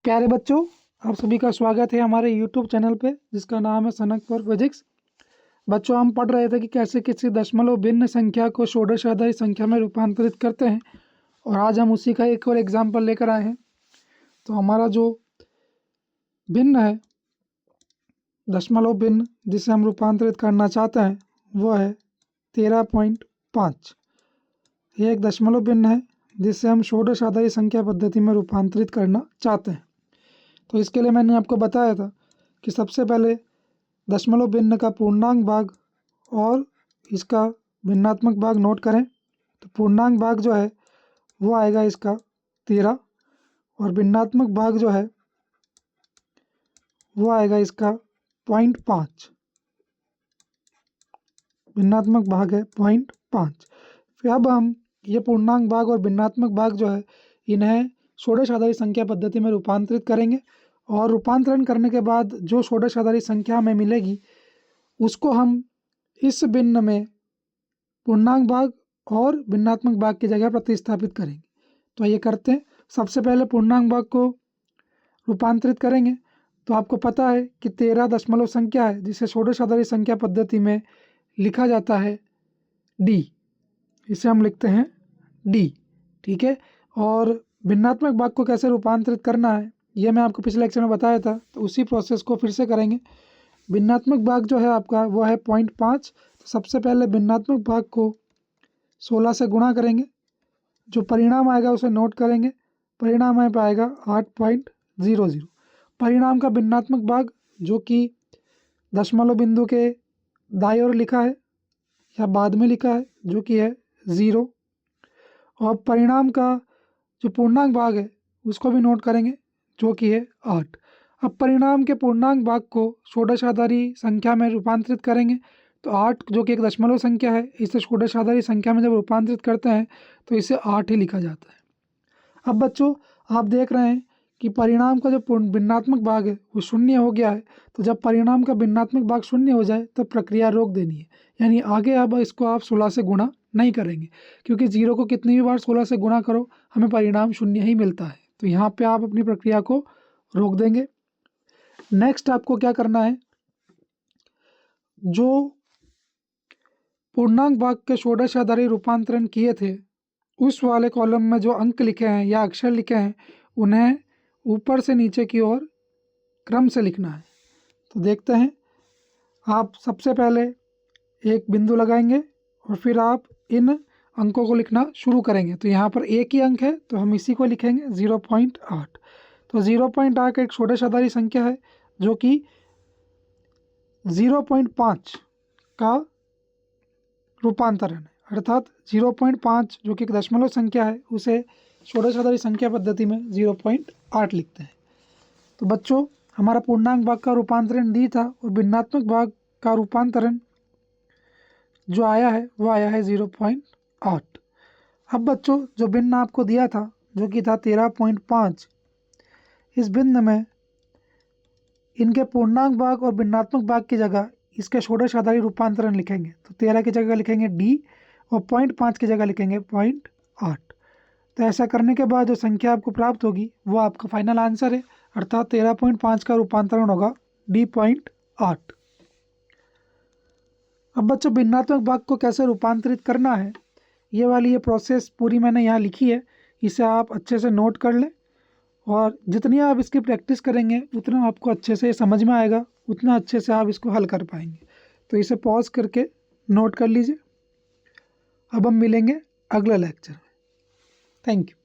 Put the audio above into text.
प्यारे बच्चों, आप सभी का स्वागत है हमारे YouTube चैनल पे जिसका नाम है सनक फॉर फिजिक्स। बच्चों, हम पढ़ रहे थे कि कैसे किसी दशमलव भिन्न संख्या को षोडश आधारी संख्या में रूपांतरित करते हैं, और आज हम उसी का एक और एग्जाम्पल लेकर आए हैं। तो हमारा जो भिन्न है, दशमलव भिन्न जिसे हम रूपांतरित करना चाहते हैं, वो है 13.5। ये एक दशमलव भिन्न है जिसे हम षोडश आधारी संख्या पद्धति में रूपांतरित करना चाहते हैं। तो इसके लिए मैंने आपको बताया था कि सबसे पहले दशमलव भिन्न का पूर्णांक भाग और इसका भिन्नात्मक भाग नोट करें। तो पूर्णांक भाग जो है वो आएगा इसका 13, और भिन्नात्मक भाग जो है वो आएगा इसका 0.5। भिन्नात्मक भाग है 0.5। फिर अब हम ये पूर्णांक भाग और भिन्नात्मक भाग जो है इन्हें षोडश आधारी संख्या पद्धति में रूपांतरित करेंगे, और रूपांतरण करने के बाद जो षोडश आधारी संख्या हमें मिलेगी उसको हम इस भिन्न में पूर्णांक भाग और भिन्नात्मक भाग की जगह प्रतिस्थापित करेंगे। तो ये करते हैं। सबसे पहले पूर्णांक भाग को रूपांतरित करेंगे। तो आपको पता है कि 13 दशमलव संख्या है जिसे षोडश आधारी संख्या पद्धति में लिखा जाता है d। इसे हम लिखते हैं d, ठीक है। और भिन्नात्मक भाग को कैसे रूपांतरित करना है ये मैं आपको पिछले लेक्चर में बताया था, तो उसी प्रोसेस को फिर से करेंगे। भिन्नात्मक भाग जो है आपका वो है 0.5। तो सबसे पहले भिन्नात्मक भाग को 16 से गुणा करेंगे। जो परिणाम आएगा उसे नोट करेंगे। परिणाम हमें पाएगा 8.00। परिणाम का भिन्नात्मक भाग जो कि दशमलव बिंदु के दाईं ओर लिखा है या बाद में लिखा है जो कि है 0, और परिणाम का जो पूर्णांक भाग है उसको भी नोट करेंगे जो कि है 8। अब परिणाम के पूर्णांक भाग को षोडश आधारी संख्या में रूपांतरित करेंगे। तो 8 जो कि एक दशमलव संख्या है, इसे षोडश आधारी संख्या में जब रूपांतरित करते हैं तो इसे 8 ही लिखा जाता है। अब बच्चों, आप देख रहे हैं कि परिणाम का जो भिन्नात्मक भाग है वो शून्य हो गया है। तो जब परिणाम का भिन्नात्मक भाग शून्य हो जाए तो प्रक्रिया रोक देनी है, यानी आगे अब इसको आप 16 से गुणा नहीं करेंगे, क्योंकि 0 को कितनी भी बार 16 से गुणा करो हमें परिणाम शून्य ही मिलता है। तो यहाँ पे आप अपनी प्रक्रिया को रोक देंगे। नेक्स्ट आपको क्या करना है, जो पूर्णांक भाग के षोडश आधारी रूपांतरण किए थे उस वाले कॉलम में जो अंक लिखे हैं या अक्षर लिखे हैं उन्हें ऊपर से नीचे की ओर क्रम से लिखना है। तो देखते हैं। आप सबसे पहले एक बिंदु लगाएंगे और फिर आप इन अंकों को लिखना शुरू करेंगे। तो यहाँ पर एक ही अंक है तो हम इसी को लिखेंगे 0.8। तो 0.8 एक षोडश आधारी संख्या है जो कि 0.5 का रूपांतरण है, अर्थात 0.5 जो कि एक दशमलव संख्या है उसे षोडश आधारी संख्या पद्धति में 0.8 लिखते हैं। तो बच्चों, हमारा पूर्णांक भाग का रूपांतरण डी था और भिन्नात्मक भाग का रूपांतरण जो आया है वो आया है 0.8। अब बच्चों, जो भिन्न आपको दिया था जो कि था 13.5, इस भिन्न में इनके पूर्णांक भाग और भिन्नात्मक भाग की जगह इसके षोडश आधारी रूपांतरण लिखेंगे। तो 13 की जगह लिखेंगे d और 0.5 की जगह लिखेंगे 0.8। तो ऐसा करने के बाद जो संख्या आपको प्राप्त होगी वो आपका फाइनल आंसर है, अर्थात 13.5 का रूपांतरण होगा d.8। अब बच्चों, भिन्नात्मक भाग को कैसे रूपांतरित करना है ये प्रोसेस पूरी मैंने यहाँ लिखी है। इसे आप अच्छे से नोट कर लें, और जितनी आप इसकी प्रैक्टिस करेंगे उतना आपको अच्छे से समझ में आएगा, उतना अच्छे से आप इसको हल कर पाएंगे। तो इसे पॉज करके नोट कर लीजिए। अब हम मिलेंगे अगले लेक्चर में। Thank you.